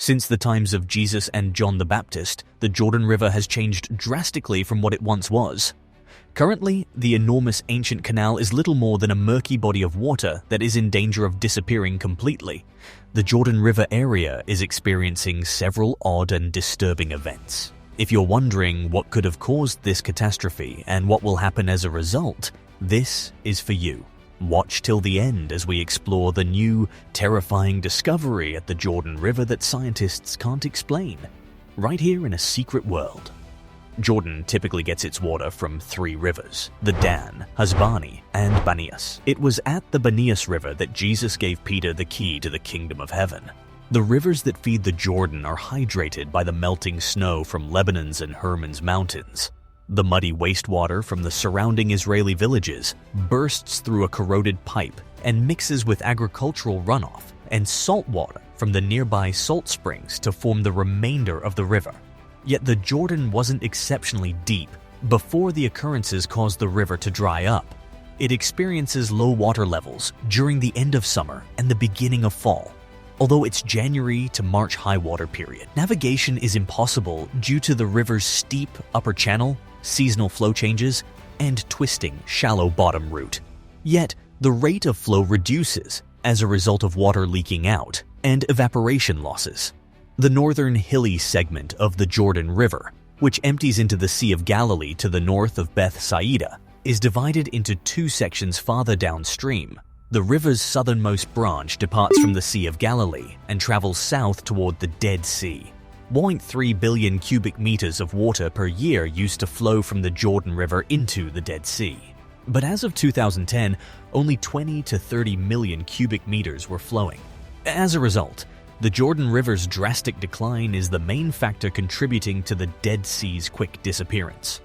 Since the times of Jesus and John the Baptist, the Jordan River has changed drastically from what it once was. Currently, the enormous ancient canal is little more than a murky body of water that is in danger of disappearing completely. The Jordan River area is experiencing several odd and disturbing events. If you're wondering what could have caused this catastrophe and what will happen as a result, this is for you. Watch till the end as we explore the new, terrifying discovery at the Jordan River that scientists can't explain, right here in a secret world. Jordan typically gets its water from 3 rivers, the Dan, Hasbani, and Banias. It was at the Banias River that Jesus gave Peter the key to the kingdom of heaven. The rivers that feed the Jordan are hydrated by the melting snow from Lebanon's and Hermon's mountains. The muddy wastewater from the surrounding Israeli villages bursts through a corroded pipe and mixes with agricultural runoff and salt water from the nearby salt springs to form the remainder of the river. Yet the Jordan wasn't exceptionally deep before the occurrences caused the river to dry up. It experiences low water levels during the end of summer and the beginning of fall. Although it's January to March high water period, navigation is impossible due to the river's steep upper channel, seasonal flow changes, and twisting shallow bottom route. Yet, the rate of flow reduces as a result of water leaking out and evaporation losses. The northern hilly segment of the Jordan River, which empties into the Sea of Galilee to the north of Beth Saida, is divided into 2 sections farther downstream. The river's southernmost branch departs from the Sea of Galilee and travels south toward the Dead Sea. 0.3 billion cubic meters of water per year used to flow from the Jordan River into the Dead Sea. But as of 2010, only 20 to 30 million cubic meters were flowing. As a result, the Jordan River's drastic decline is the main factor contributing to the Dead Sea's quick disappearance.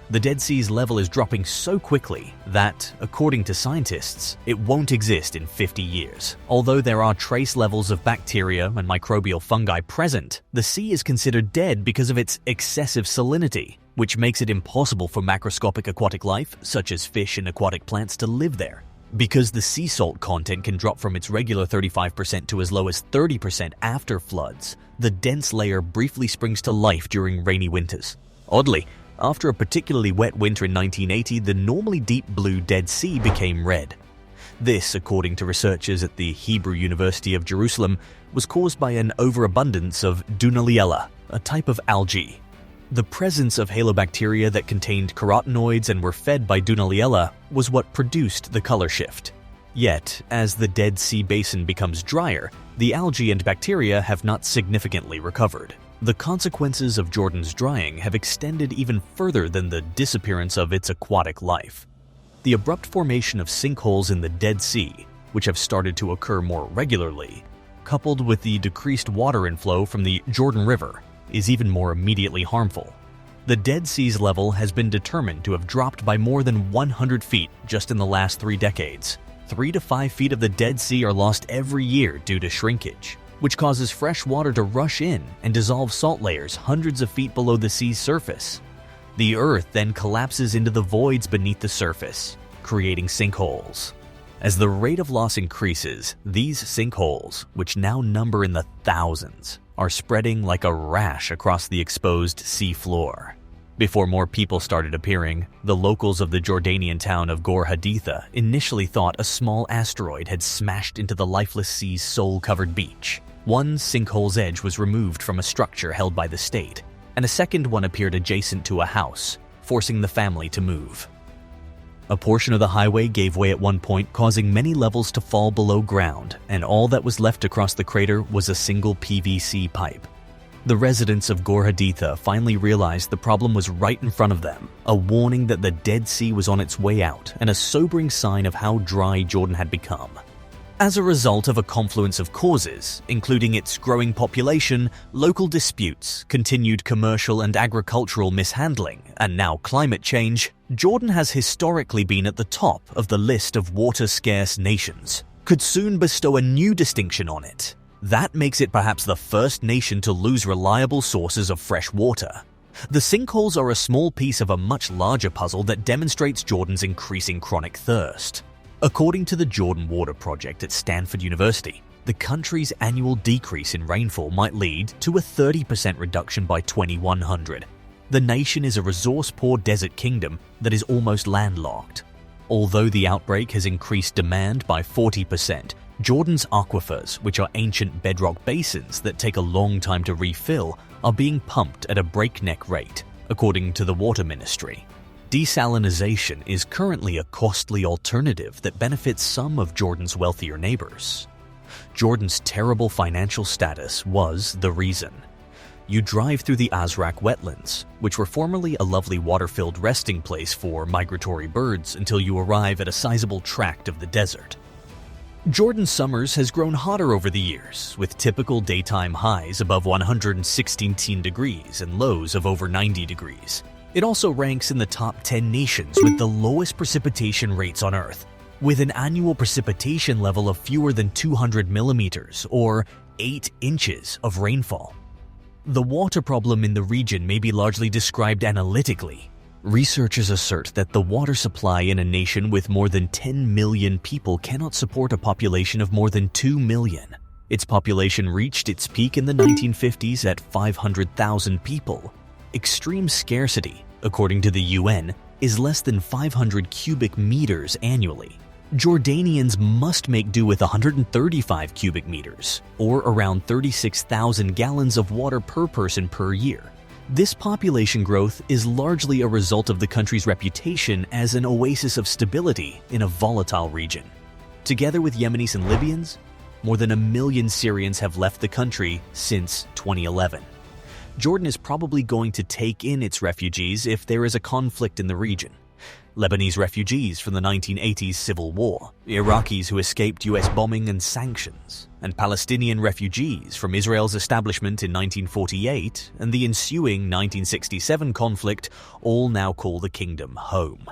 The Dead Sea's level is dropping so quickly that, according to scientists, it won't exist in 50 years. Although there are trace levels of bacteria and microbial fungi present, the sea is considered dead because of its excessive salinity, which makes it impossible for macroscopic aquatic life, such as fish and aquatic plants, to live there. Because the sea salt content can drop from its regular 35% to as low as 30% after floods, the dense layer briefly springs to life during rainy winters. Oddly, after a particularly wet winter in 1980, the normally deep blue Dead Sea became red. This, according to researchers at the Hebrew University of Jerusalem, was caused by an overabundance of Dunaliella, a type of algae. The presence of halobacteria that contained carotenoids and were fed by Dunaliella was what produced the color shift. Yet, as the Dead Sea basin becomes drier, the algae and bacteria have not significantly recovered. The consequences of Jordan's drying have extended even further than the disappearance of its aquatic life. The abrupt formation of sinkholes in the Dead Sea, which have started to occur more regularly, coupled with the decreased water inflow from the Jordan River, is even more immediately harmful. The Dead Sea's level has been determined to have dropped by more than 100 feet just in the last 3 decades. 3 to 5 feet of the Dead Sea are lost every year due to shrinkage, which causes fresh water to rush in and dissolve salt layers hundreds of feet below the sea's surface. The earth then collapses into the voids beneath the surface, creating sinkholes. As the rate of loss increases, these sinkholes, which now number in the thousands, are spreading like a rash across the exposed sea floor. Before more people started appearing, the locals of the Jordanian town of Gor Haditha initially thought a small asteroid had smashed into the lifeless sea's soul-covered beach. One sinkhole's edge was removed from a structure held by the state, and a second one appeared adjacent to a house, forcing the family to move. A portion of the highway gave way at one point, causing many levels to fall below ground, and all that was left across the crater was a single PVC pipe. The residents of Gor Haditha finally realized the problem was right in front of them, a warning that the Dead Sea was on its way out and a sobering sign of how dry Jordan had become. As a result of a confluence of causes, including its growing population, local disputes, continued commercial and agricultural mishandling, and now climate change, Jordan has historically been at the top of the list of water-scarce nations, could soon bestow a new distinction on it. That makes it perhaps the first nation to lose reliable sources of fresh water. The sinkholes are a small piece of a much larger puzzle that demonstrates Jordan's increasing chronic thirst. According to the Jordan Water Project at Stanford University, the country's annual decrease in rainfall might lead to a 30% reduction by 2100. The nation is a resource-poor desert kingdom that is almost landlocked. Although the outbreak has increased demand by 40%, Jordan's aquifers, which are ancient bedrock basins that take a long time to refill, are being pumped at a breakneck rate, according to the Water Ministry. Desalination is currently a costly alternative that benefits some of Jordan's wealthier neighbors. Jordan's terrible financial status was the reason. You drive through the Azraq wetlands, which were formerly a lovely water-filled resting place for migratory birds until you arrive at a sizable tract of the desert. Jordan's summers has grown hotter over the years, with typical daytime highs above 116 degrees and lows of over 90 degrees. It also ranks in the top 10 nations with the lowest precipitation rates on Earth, with an annual precipitation level of fewer than 200 millimeters or 8 inches of rainfall. The water problem in the region may be largely described analytically. Researchers assert that the water supply in a nation with more than 10 million people cannot support a population of more than 2 million. Its population reached its peak in the 1950s at 500,000 people. Extreme scarcity, according to the UN, is less than 500 cubic meters annually. Jordanians must make do with 135 cubic meters, or around 36,000 gallons of water per person per year. This population growth is largely a result of the country's reputation as an oasis of stability in a volatile region. Together with Yemenis and Libyans, more than 1 million Syrians have left the country since 2011. Jordan is probably going to take in its refugees if there is a conflict in the region. Lebanese refugees from the 1980s civil war, Iraqis who escaped US bombing and sanctions, and Palestinian refugees from Israel's establishment in 1948 and the ensuing 1967 conflict all now call the kingdom home.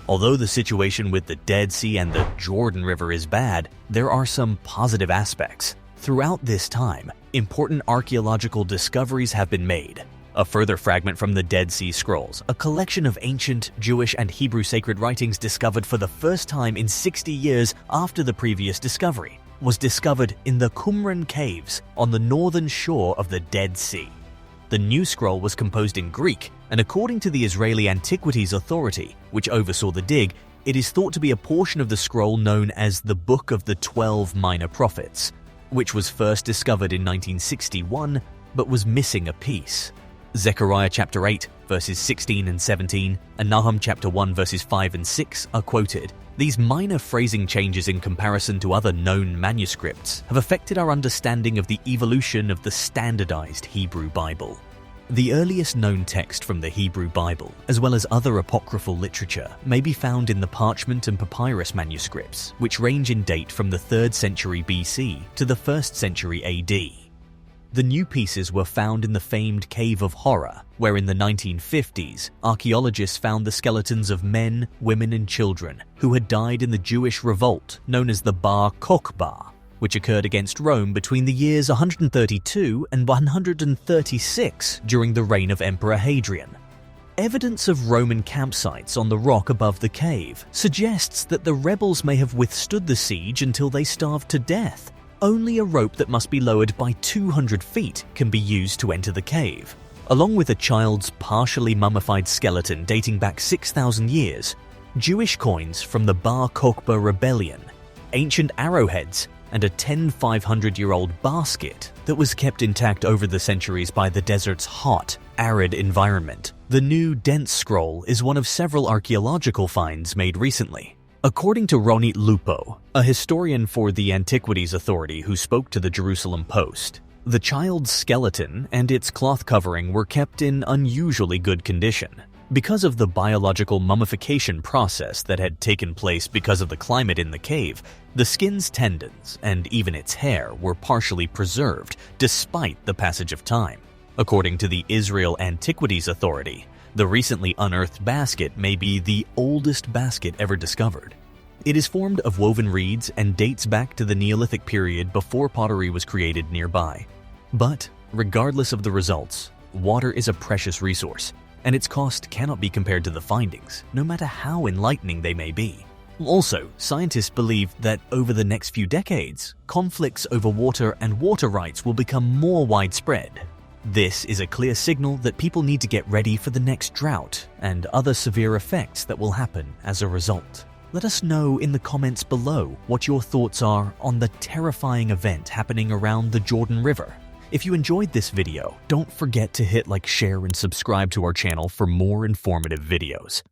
Although the situation with the Dead Sea and the Jordan River is bad, there are some positive aspects. Throughout this time, important archaeological discoveries have been made. A further fragment from the Dead Sea Scrolls, a collection of ancient Jewish and Hebrew sacred writings discovered for the first time in 60 years after the previous discovery, was discovered in the Qumran caves on the northern shore of the Dead Sea. The new scroll was composed in Greek, and according to the Israeli Antiquities Authority, which oversaw the dig, it is thought to be a portion of the scroll known as the Book of the 12 Minor Prophets, which was first discovered in 1961 but was missing a piece. Zechariah chapter 8 verses 16 and 17 and Nahum chapter 1 verses 5 and 6 are quoted. These minor phrasing changes in comparison to other known manuscripts have affected our understanding of the evolution of the standardized Hebrew Bible. The earliest known text from the Hebrew Bible, as well as other apocryphal literature, may be found in the parchment and papyrus manuscripts, which range in date from the 3rd century BC to the 1st century AD. The new pieces were found in the famed Cave of Horror, where in the 1950s, archaeologists found the skeletons of men, women and children who had died in the Jewish revolt known as the Bar Kokhba, which occurred against Rome between the years 132 and 136 during the reign of Emperor Hadrian. Evidence of Roman campsites on the rock above the cave suggests that the rebels may have withstood the siege until they starved to death. Only a rope that must be lowered by 200 feet can be used to enter the cave. Along with a child's partially mummified skeleton dating back 6,000 years, Jewish coins from the Bar Kokhba rebellion, ancient arrowheads, and a 10,500-year-old basket that was kept intact over the centuries by the desert's hot, arid environment. The new dense scroll is one of several archaeological finds made recently. According to Ronit Lupo, a historian for the Antiquities Authority who spoke to the Jerusalem Post, the child's skeleton and its cloth covering were kept in unusually good condition. Because of the biological mummification process that had taken place because of the climate in the cave, the skin's tendons and even its hair were partially preserved despite the passage of time. According to the Israel Antiquities Authority, the recently unearthed basket may be the oldest basket ever discovered. It is formed of woven reeds and dates back to the Neolithic period before pottery was created nearby. But, regardless of the results, water is a precious resource, and its cost cannot be compared to the findings, no matter how enlightening they may be. Also, scientists believe that over the next few decades, conflicts over water and water rights will become more widespread. This is a clear signal that people need to get ready for the next drought and other severe effects that will happen as a result. Let us know in the comments below what your thoughts are on the terrifying event happening around the Jordan River. If you enjoyed this video, don't forget to hit like, share, and subscribe to our channel for more informative videos.